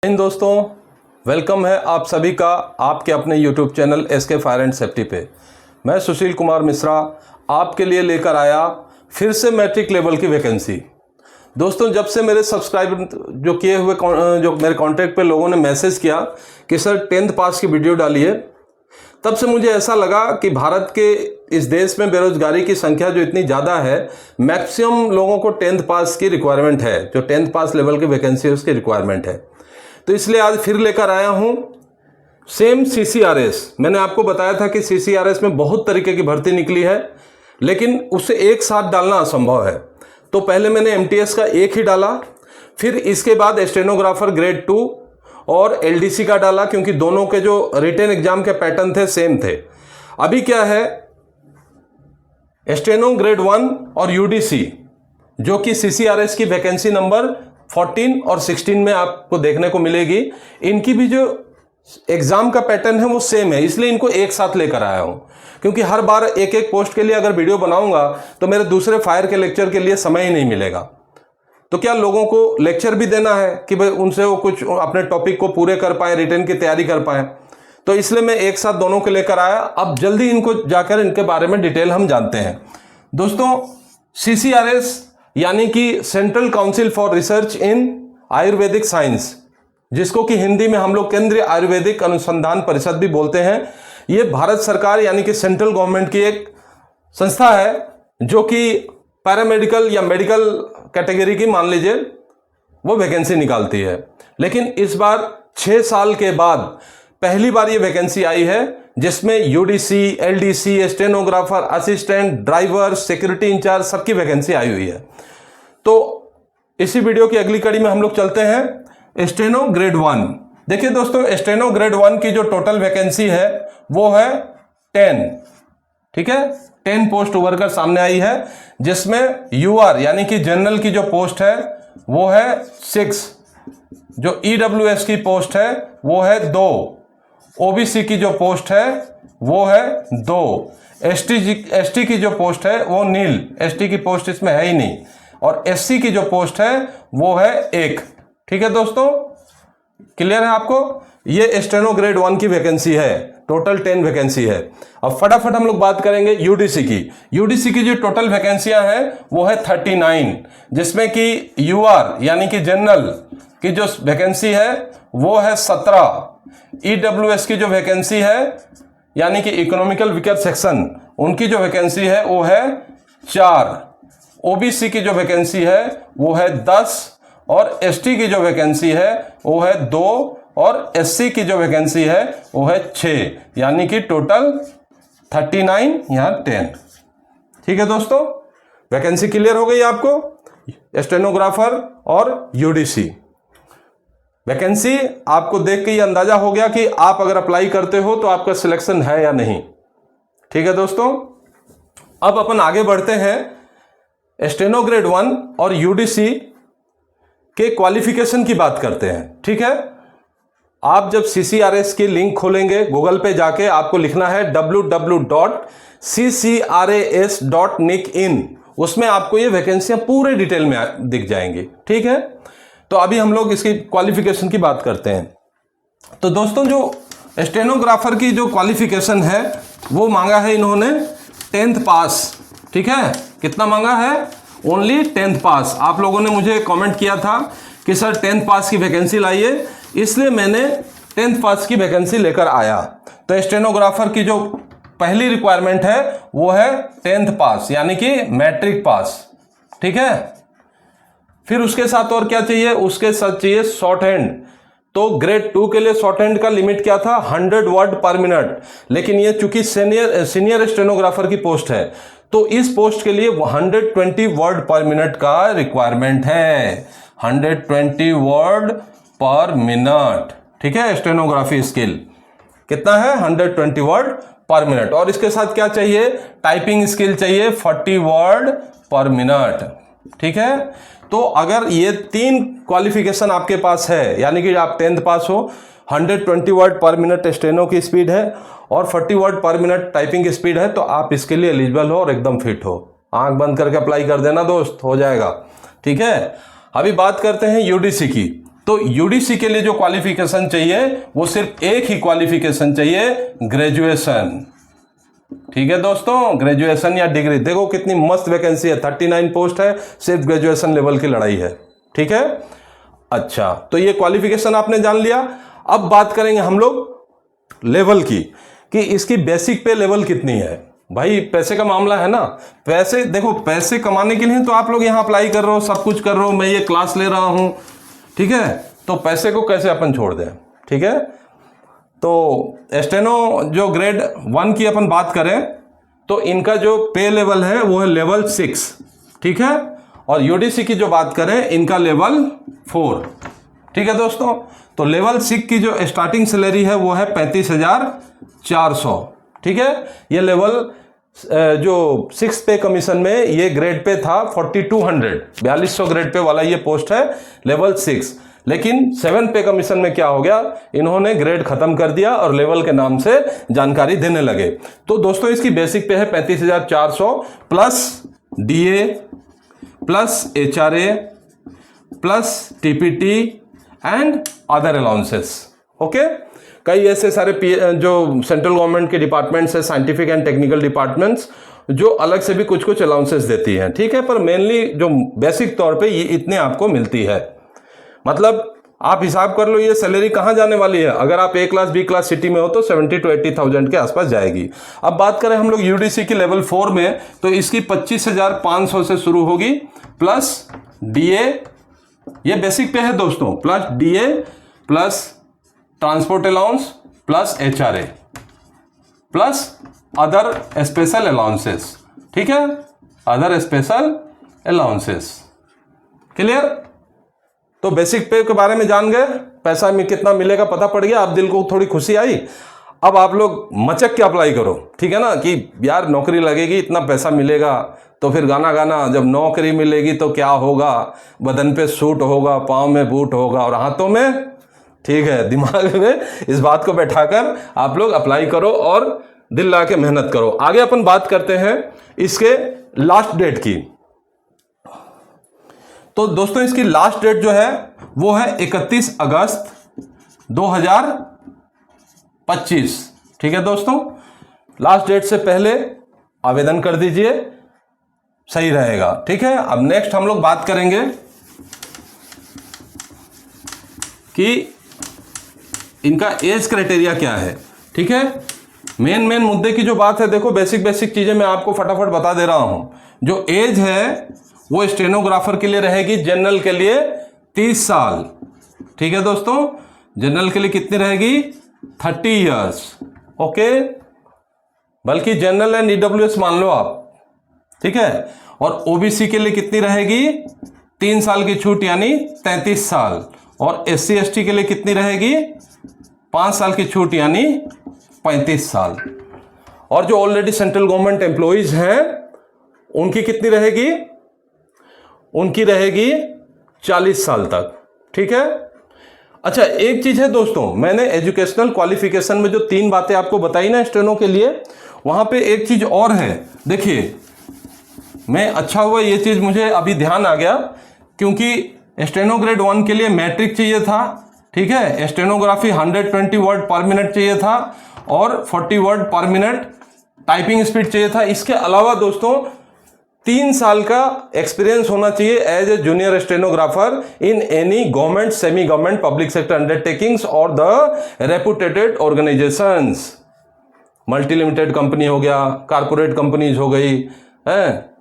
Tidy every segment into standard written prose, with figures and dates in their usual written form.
इन दोस्तों, वेलकम है आप सभी का आपके अपने YouTube channel SK fire and safety पे। मैं सुशील कुमार मिश्रा आपके लिए लेकर आया फिर से मैट्रिक लेवल की वैकेंसी। दोस्तों, जब से मेरे सब्सक्राइब जो किए हुए जो मेरे कॉन्टैक्ट पे लोगों ने मैसेज किया कि सर 10th पास की वीडियो डालिए, तब से मुझे ऐसा लगा कि भारत के इस देश में बेरोजगारी की संख्या जो इतनी ज़्यादा है, मैक्सिमम लोगों को 10th पास की रिक्वायरमेंट है, जो 10th पास लेवल की वैकेंसी है उसकी रिक्वायरमेंट है। तो इसलिए आज फिर लेकर आया हूं सेम CCRS। मैंने आपको बताया था कि CCRS में बहुत तरीके की भर्ती निकली है, लेकिन उसे एक साथ डालना असंभव है। तो पहले मैंने MTS का एक ही डाला, फिर इसके बाद स्टेनोग्राफर ग्रेड 2 और LDC का डाला, क्योंकि दोनों के जो रिटन एग्जाम के पैटर्न थे सेम थे। अभी क्या है, स्टेनो ग्रेड 1 और UDC जो कि CCRS की वैकेंसी नंबर 14 और 16 में आपको देखने को मिलेगी, इनकी भी जो एग्जाम का पैटर्न है वो सेम है। इसलिए इनको एक साथ लेकर आया हूं, क्योंकि हर बार एक एक पोस्ट के लिए अगर वीडियो बनाऊंगा तो मेरे दूसरे फायर के लेक्चर के लिए समय ही नहीं मिलेगा। तो क्या लोगों को लेक्चर भी देना है कि भाई उनसे वो कुछ अपने टॉपिक को पूरे कर पाए, रिटर्न की तैयारी कर पाए। तो इसलिए मैं एक साथ दोनों को लेकर आया। अब जल्दी इनको जाकर इनके बारे में डिटेल हम जानते हैं। दोस्तों, CCRS यानी कि central council for research in Ayurvedic science, जिसको कि हिंदी में हम लोग केंद्रीय आयुर्वेदिक अनुसंधान परिषद भी बोलते हैं, ये भारत सरकार यानी कि सेंट्रल गवर्नमेंट की एक संस्था है जो कि पैरामेडिकल या मेडिकल कैटेगरी की मान लीजिए वो वैकेंसी निकालती है। लेकिन इस बार 6 साल के बाद पहली बार ये वैकेंसी आई है, जिसमें UDC, LDC, stenographer, assistant, driver, security in charge सबकी वैकेंसी आई हुई है। तो इसी वीडियो की अगली कड़ी में हम लोग चलते हैं स्टेनो ग्रेड 1। देखिए दोस्तों, स्टेनो ग्रेड 1 की जो टोटल वैकेंसी है वो है 10। ठीक है, 10 पोस्ट उभर कर सामने आई है, जिसमें UR यानी कि जनरल की जो पोस्ट है वो है 6, जो EWS की पोस्ट है वो है 2, OBC की जो पोस्ट है वो है 2, ST की जो पोस्ट है वो नील, ST की पोस्ट इसमें है ही नहीं, और SC की जो पोस्ट है वो है 1। ठीक है दोस्तों, क्लियर है आपको? ये स्टेनो ग्रेड 1 की वैकेंसी है, टोटल 10 वैकेंसी है। अब फटाफट हम लोग बात करेंगे UDC की। UDC की जो टोटल वैकेंसियां हैं वो है 39, जिसमें कि UR यानी कि जनरल की जो वैकेंसी है वो है 17, EWS की जो वैकेंसी है यानी कि इकोनॉमिकल वीकर सेक्शन, उनकी जो वैकेंसी है वो है 4, OBC की जो वैकेंसी है वो है 10, और ST की जो वैकेंसी है वो है 2, और SC की जो वैकेंसी है वो है 6, यानी कि टोटल 39 यहाँ 10। ठीक है दोस्तों, वैकेंसी क्लियर हो गई आपको, स्टेनोग्राफर और UDC वैकेंसी। आपको देख के ये अंदाजा हो गया कि आप अगर अप्लाई करते हो तो आपका सिलेक्शन है या नहीं। ठीक है दोस्तों, अब अपन आगे बढ़ते हैं स्टेनो ग्रेड 1 और UDC के क्वालिफिकेशन की बात करते हैं। ठीक है, आप जब CCRS की लिंक खोलेंगे गूगल पे जाके, आपको लिखना है www.ccras.nic.in, उसमें आपको ये वैकेंसियां पूरे डिटेल में दिख जाएंगी। ठीक है, तो अभी हम लोग इसकी क्वालिफिकेशन की बात करते हैं। तो दोस्तों, जो स्टेनोग्राफर की जो क्वालिफिकेशन है वो मांगा है इन्होंने 10th पास। ठीक है, कितना मांगा है? ओनली 10th पास। आप लोगों ने मुझे कमेंट किया था कि सर 10th पास की वैकेंसी लाइए, इसलिए मैंने 10th पास की वैकेंसी लेकर आया। तो स्टेनोग्राफर की जो पहली रिक्वायरमेंट है वो है 10th पास यानी कि मैट्रिक पास। ठीक है, फिर उसके साथ और क्या चाहिए? उसके साथ चाहिए शॉर्ट हैंड। तो ग्रेड 2 के लिए शॉर्ट हैंड का लिमिट क्या था? 100 वर्ड पर मिनट, लेकिन ये चूंकि सीनियर स्टेनोग्राफर की पोस्ट है तो इस पोस्ट के लिए 120 वर्ड पर मिनट का रिक्वायरमेंट है। 120 वर्ड पर मिनट। ठीक है, स्टेनोग्राफी स्किल कितना है? 120 वर्ड पर मिनट। और इसके साथ क्या चाहिए? टाइपिंग स्किल चाहिए 40 वर्ड पर मिनट। ठीक है, तो अगर ये 3 क्वालिफिकेशन आपके पास है, यानी कि आप 10th पास हो, 120 वर्ड पर मिनट स्टेनो की स्पीड है और 40 वर्ड पर मिनट टाइपिंग की स्पीड है, तो आप इसके लिए एलिजिबल हो और एकदम फिट हो। आंख बंद करके अप्लाई कर देना दोस्त, हो जाएगा। ठीक है, अभी बात करते हैं UDC की। तो यूडीसी के लिए जो क्वालिफिकेशन चाहिए वो सिर्फ एक ही क्वालिफिकेशन चाहिए, ग्रेजुएशन। ठीक है दोस्तों, ग्रेजुएशन या डिग्री। देखो कितनी मस्त वैकेंसी है, 39 पोस्ट है, सिर्फ ग्रेजुएशन लेवल की लड़ाई है। ठीक है, अच्छा, तो ये क्वालिफिकेशन आपने जान लिया। अब बात करेंगे हम लोग लेवल की, कि इसकी बेसिक पे लेवल कितनी है। भाई पैसे का मामला है ना, पैसे देखो, पैसे कमाने के लिए तो आप लोग यहाँ अप्लाई कर रहे हो, सब कुछ कर रहे हो, मैं ये क्लास ले रहा हूँ, ठीक है, तो पैसे को कैसे अपन छोड़ दें। ठीक है, तो स्टेनो जो ग्रेड 1 की अपन बात करें तो इनका जो पे लेवल है वो है लेवल 6, ठीक है, और यूडीसी की जो बात करें इनका लेवल 4। ठीक है दोस्तों, तो लेवल 6 की जो स्टार्टिंग सैलरी है वो है 35,400। ठीक है, ये लेवल जो 6 पे कमीशन में ये ग्रेड पे था 4200 ग्रेड पे वाला ये पोस्ट है लेवल 6। लेकिन 7 पे कमीशन में क्या हो गया, इन्होंने ग्रेड खत्म कर दिया और लेवल के नाम से जानकारी देने लगे। तो दोस्तों इसकी बेसिक पे है 35,400 plus DA plus HRA plus TPT and other allowances. Okay, कई ऐसे सारे जो सेंट्रल गवर्नमेंट के डिपार्टमेंट्स है, साइंटिफिक एंड टेक्निकल डिपार्टमेंट्स, जो अलग से भी कुछ कुछ अलाउंसेस देती हैं। ठीक है, पर मेनली जो बेसिक तौर पे ये इतने आपको मिलती है। मतलब आप हिसाब कर लो ये सैलरी कहाँ जाने वाली है। अगर आप ए क्लास बी क्लास सिटी में हो तो 70 to 80,000 के आसपास जाएगी। अब बात करें हम लोग यूडीसी की लेवल 4 में, तो इसकी 25,500 से शुरू होगी प्लस डीए, ये बेसिक पे है दोस्तों, plus DA plus transport allowance plus HRA plus other special allowances. ठीक है, अदर स्पेशल अलाउंसेस। क्लियर? तो बेसिक पे के बारे में जान गए, पैसा में कितना मिलेगा पता पड़ गया, आप दिल को थोड़ी खुशी आई। अब आप लोग मचक के अप्लाई करो, ठीक है ना, कि यार नौकरी लगेगी, इतना पैसा मिलेगा, तो फिर गाना गाना, जब नौकरी मिलेगी तो क्या होगा, बदन पे सूट होगा, पाँव में बूट होगा और हाथों में, ठीक है, दिमाग में इस बात को बैठाकर आप लोग अप्लाई करो और दिल लगा के मेहनत करो। आगे अपन बात करते हैं इसके लास्ट डेट की। तो दोस्तों इसकी लास्ट डेट जो है वो है 31 अगस्त 2025। ठीक है दोस्तों, लास्ट डेट से पहले आवेदन कर दीजिए, सही रहेगा। ठीक है, अब नेक्स्ट हम लोग बात करेंगे कि इनका एज क्राइटेरिया क्या है। ठीक है, मेन मुद्दे की जो बात है, देखो बेसिक चीजें मैं आपको फटाफट बता दे रहा हूं। जो एज है वो स्टेनोग्राफर के लिए रहेगी, जनरल के लिए 30 साल। ठीक है दोस्तों, जनरल के लिए कितनी रहेगी, 30 इयर्स। ओके, बल्कि जनरल एंड ईडब्ल्यूएस मान लो आप। ठीक है, और ओबीसी के लिए कितनी रहेगी, 3 साल की छूट यानी 33 साल। और एससी एसटी के लिए कितनी रहेगी, 5 साल की छूट यानी 35 साल। और जो ऑलरेडी सेंट्रल गवर्नमेंट एम्प्लॉइज हैं उनकी कितनी रहेगी, उनकी रहेगी 40 साल तक। ठीक है, अच्छा एक चीज है दोस्तों, मैंने एजुकेशनल क्वालिफिकेशन में जो 3 बातें आपको बताई ना स्टेनो के लिए, वहां पे एक चीज और है। देखिए, मैं अच्छा हुआ ये चीज मुझे अभी ध्यान आ गया, क्योंकि स्टेनो ग्रेड 1 के लिए मैट्रिक चाहिए था। ठीक है, स्टेनोग्राफी 120 वर्ड पर मिनट चाहिए था और 40 वर्ड पर मिनट टाइपिंग स्पीड चाहिए था। इसके अलावा दोस्तों 3 साल का एक्सपीरियंस होना चाहिए as a junior stenographer in any government, semi government, public sector undertakings और the reputed organisations. Multi limited company हो गया, कारपोरेट कंपनीज हो गई है,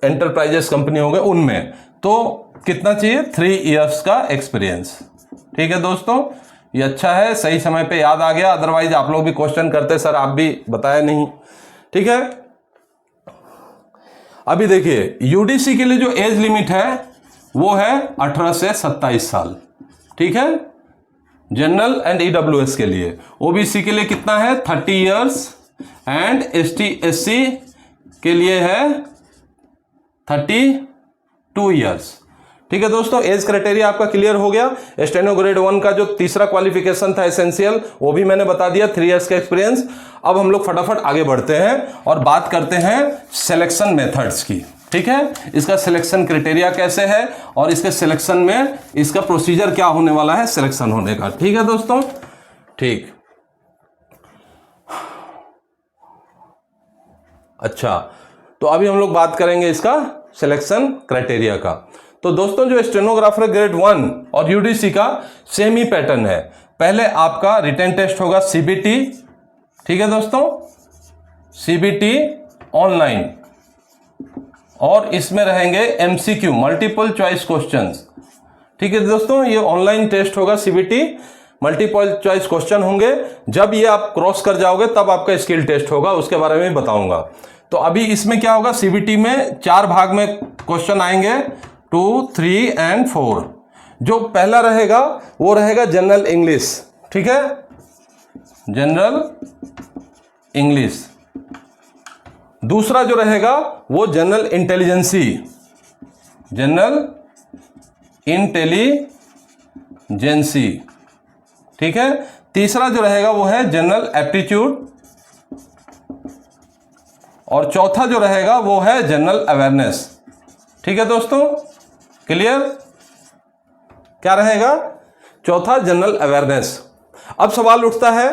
एंटरप्राइजेस कंपनी हो गए, उनमें तो कितना चाहिए, 3 इयर्स का एक्सपीरियंस। ठीक है दोस्तों, ये अच्छा है, सही समय पे याद आ गया, अदरवाइज आप लोग भी क्वेश्चन करते सर आप भी बताया नहीं। ठीक है, अभी देखिए यूडीसी के लिए जो एज लिमिट है वो है 18 से 27 साल। ठीक है, जनरल एंड ईडब्ल्यूएस के लिए। ओबीसी के लिए कितना है, 30 इयर्स एंड एसटी एससी के लिए है 32 इयर्स। ठीक है दोस्तों, एज क्राइटेरिया आपका क्लियर हो गया। स्टेनो ग्रेड 1 का जो तीसरा क्वालिफिकेशन था एसेंशियल, वो भी मैंने बता दिया, 3 इयर्स का एक्सपीरियंस। अब हम लोग फटाफट आगे बढ़ते हैं और बात करते हैं सिलेक्शन मेथड्स की। ठीक है, इसका सिलेक्शन क्राइटेरिया कैसे है और इसके सिलेक्शन में इसका प्रोसीजर क्या होने वाला है सिलेक्शन होने का। ठीक है दोस्तों, ठीक। अच्छा, तो अभी हम लोग बात करेंगे इसका सिलेक्शन क्राइटेरिया का। तो दोस्तों जो स्टेनोग्राफर ग्रेड 1 और यूडीसी का सेम ही पैटर्न है। पहले आपका रिटन टेस्ट होगा सीबीटी, ठीक है दोस्तों, सीबीटी ऑनलाइन, और इसमें रहेंगे एमसीक्यू मल्टीपल चॉइस क्वेश्चंस। ठीक है दोस्तों, ये ऑनलाइन टेस्ट होगा सीबीटी, मल्टीपल चॉइस क्वेश्चन होंगे। जब ये आप क्रॉस कर जाओगे तब आपका स्किल टेस्ट होगा, उसके बारे में बताऊंगा। तो अभी इसमें क्या होगा, सीबीटी में 4 भाग में क्वेश्चन आएंगे, 2, 3 एंड 4। जो पहला रहेगा वो रहेगा जनरल इंग्लिश, ठीक है, जनरल इंग्लिश। दूसरा जो रहेगा वो जनरल इंटेलिजेंसी, जनरल इंटेलिजेंसी, ठीक है। तीसरा जो रहेगा वो है जनरल एप्टीट्यूड, और चौथा जो रहेगा वो है जनरल अवेयरनेस। ठीक है दोस्तों, क्लियर? क्या रहेगा? चौथा जनरल अवेयरनेस। अब सवाल उठता है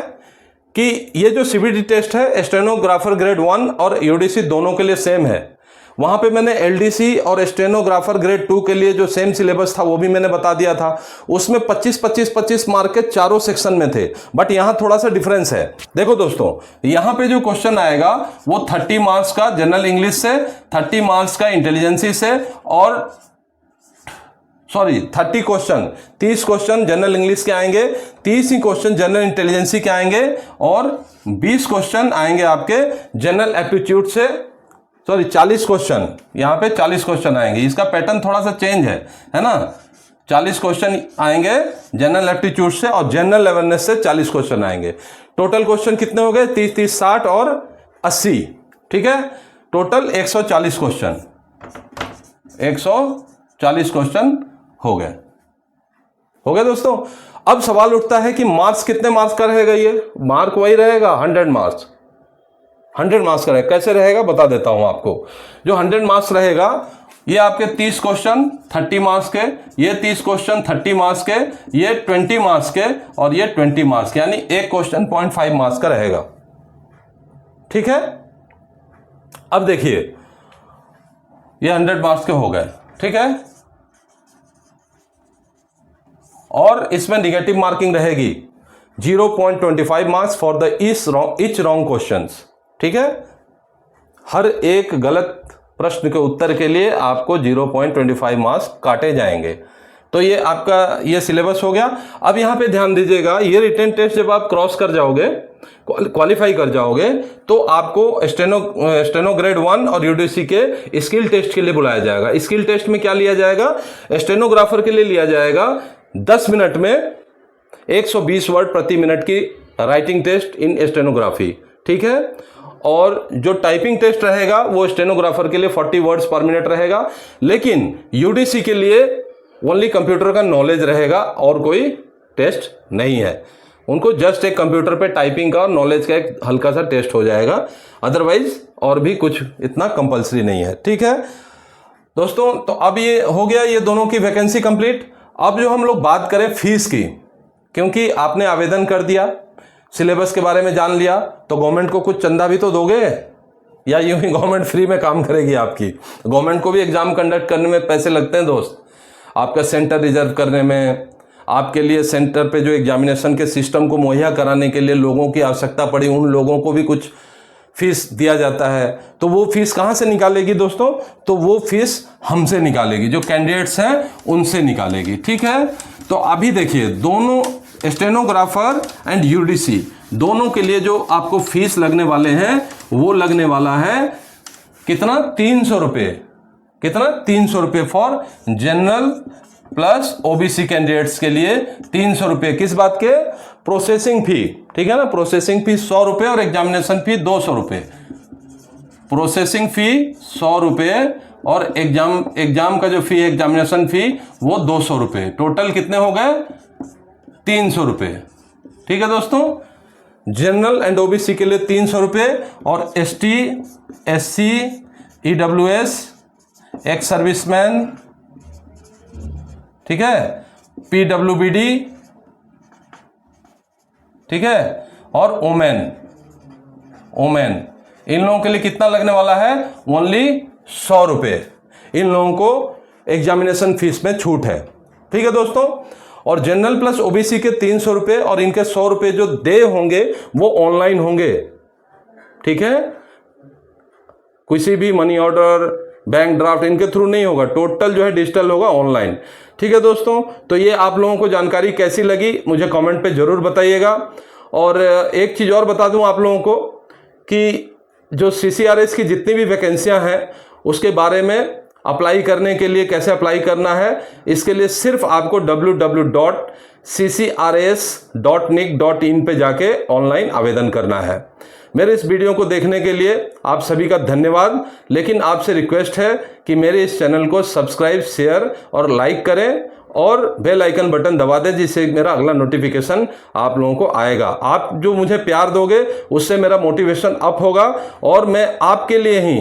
कि ये जो सीबीटी टेस्ट है स्टेनोग्राफर ग्रेड 1 और यूडीसी दोनों के लिए सेम है। वहां पे मैंने एलडीसी और स्टेनोग्राफर ग्रेड 2 के लिए जो सेम सिलेबस था वो भी मैंने बता दिया था। उसमें 25-25-25 मार्क के चारों सेक्शन में थे, बट यहां थोड़ा सा डिफरेंस है। देखो दोस्तों, यहां पे जो क्वेश्चन आएगा वो 30 मार्क्स का जनरल इंग्लिश से, 30 मार्क्स का इंटेलिजेंसी से, और 30 क्वेश्चन, 30 क्वेश्चन जनरल इंग्लिश के आएंगे, 30 ही क्वेश्चन जनरल इंटेलिजेंसी के आएंगे, और 20 क्वेश्चन आएंगे आपके जनरल एप्टीट्यूड से। 40 क्वेश्चन, यहां पे 40 क्वेश्चन आएंगे। इसका पैटर्न थोड़ा सा चेंज है ना। 40 क्वेश्चन आएंगे जनरल एप्टीट्यूड से, और जनरल अवेयरनेस से 40 क्वेश्चन आएंगे। टोटल क्वेश्चन कितने हो गए? 30, 30, 60 और 80, ठीक है। टोटल 140 क्वेश्चन, 140 क्वेश्चन हो गए दोस्तों। अब सवाल उठता है कि मार्क्स कितने मार्क्स का रहेगा? ये मार्क वही रहेगा 100 मार्क्स, 100 मार्क्स का रहेगा। कैसे रहेगा बता देता हूं आपको। जो 100 मार्क्स रहेगा, ये आपके 30 क्वेश्चन 30 मार्क्स के, ये 30 क्वेश्चन 30 मार्क्स के, ये 20 मार्क्स के, और ये 20 मार्क्स के, यानी एक क्वेश्चन 0.5 मार्क्स का रहेगा, ठीक है। अब देखिए, ये 100 मार्क्स के हो गए, ठीक है। और इसमें निगेटिव मार्किंग रहेगी 0.25 marks for the each wrong questions, ठीक है। हर एक गलत प्रश्न के उत्तर के लिए आपको 0.25 मार्क्स काटे जाएंगे। तो ये आपका ये सिलेबस हो गया। अब यहां पे ध्यान दीजिएगा, ये रिटन टेस्ट जब आप क्रॉस कर जाओगे, क्वालिफाई कर जाओगे, तो आपको स्टेनो ग्रेड 1 और यूडीसी के स्किल टेस्ट के लिए बुलाया जाएगा। स्किल टेस्ट में क्या लिया जाएगा? स्टेनोग्राफर के लिए लिया जाएगा 10 मिनट में 120 वर्ड प्रति मिनट की राइटिंग टेस्ट इन स्टेनोग्राफी, ठीक है। और जो टाइपिंग टेस्ट रहेगा वो स्टेनोग्राफर के लिए 40 वर्ड्स पर मिनट रहेगा। लेकिन यूडीसी के लिए ओनली कंप्यूटर का नॉलेज रहेगा और कोई टेस्ट नहीं है। उनको जस्ट एक कंप्यूटर पे टाइपिंग का और नॉलेज का एक हल्का सा टेस्ट हो जाएगा, अदरवाइज और भी कुछ इतना कंपलसरी नहीं है, ठीक है दोस्तों। तो अब ये हो गया ये दोनों की वैकेंसी कंप्लीट। अब जो हम लोग बात करें फीस की, क्योंकि आपने आवेदन कर दिया, सिलेबस के बारे में जान लिया, तो गवर्नमेंट को कुछ चंदा भी तो दोगे, या यूं ही गवर्नमेंट फ्री में काम करेगी आपकी? गवर्नमेंट को भी एग्जाम कंडक्ट करने में पैसे लगते हैं दोस्त, आपका सेंटर रिजर्व करने में, आपके लिए सेंटर पे जो एग्जामिनेशन के सिस्टम को मुहैया कराने के लिए लोगों की आवश्यकता पड़ी, उन लोगों को भी कुछ फीस दिया जाता है। तो वो फीस कहाँ से निकालेगी दोस्तों? तो वो फीस हमसे निकालेगी, जो कैंडिडेट्स हैं उनसे निकालेगी, ठीक है। तो अभी देखिए, दोनों स्टेनोग्राफर एंड यूडीसी दोनों के लिए जो आपको फीस लगने वाले हैं वो लगने वाला है कितना? 300 रुपये। कितना? 300 रुपये for general plus OBC candidates के लिए 300 रुपये। किस बात के? प्रोसेसिंग फी, ठीक है ना। प्रोसेसिंग फी 100 रुपये और एग्जामिनेशन फी 200 रुपये। प्रोसेसिंग फी 100 रुपये और एग्जाम का जो फी है, एग्जामिनेशन फी, वो 200 रुपये। टोटल कितने हो गए? 300 रुपये, ठीक है दोस्तों। जनरल एंड ओबीसी के लिए 300 रुपये, और ST, SC, EWS, ex serviceman, ठीक है, पीडब्ल्यूबीडी, ठीक है, और ओमेन। इन लोगों के लिए कितना लगने वाला है? ओनली 100 रुपये। इन लोगों को एग्जामिनेशन फीस में छूट है, ठीक है दोस्तों। और जनरल प्लस ओबीसी के 300 रुपये और इनके 100 रुपये जो दे होंगे वो ऑनलाइन होंगे, ठीक है। किसी भी मनी ऑर्डर, बैंक ड्राफ्ट इनके थ्रू नहीं होगा, टोटल जो है डिजिटल होगा, ऑनलाइन, ठीक है दोस्तों। तो ये आप लोगों को जानकारी कैसी लगी मुझे कमेंट पे जरूर बताइएगा। और एक चीज़ और बता दूं आप लोगों को कि जो CCRS की जितनी भी वैकेंसियां हैं उसके बारे में अप्लाई करने के लिए कैसे अप्लाई करना है, इसके लिए सिर्फ आपको www.ccrs.nic.in पे जाके ऑनलाइन आवेदन करना है। मेरे इस वीडियो को देखने के लिए आप सभी का धन्यवाद। लेकिन आपसे रिक्वेस्ट है कि मेरे इस चैनल को सब्सक्राइब, शेयर और लाइक करें और बेल आइकन बटन दबा दें, जिससे मेरा अगला नोटिफिकेशन आप लोगों को आएगा। आप जो मुझे प्यार दोगे उससे मेरा मोटिवेशन अप होगा और मैं आपके लिए ही,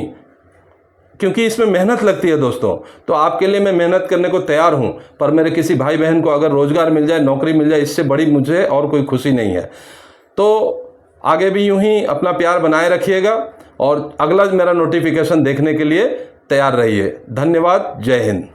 क्योंकि इसमें मेहनत लगती है दोस्तों, तो आपके लिए मैं मेहनत करने को तैयार हूं। पर मेरे किसी भाई बहन को अगर रोजगार मिल जाए, नौकरी मिल जाए, इससे बड़ी मुझे और कोई खुशी नहीं है। तो आगे भी यूं ही अपना प्यार बनाए रखिएगा और अगला मेरा नोटिफिकेशन देखने के लिए तैयार रहिए। धन्यवाद। जय हिंद।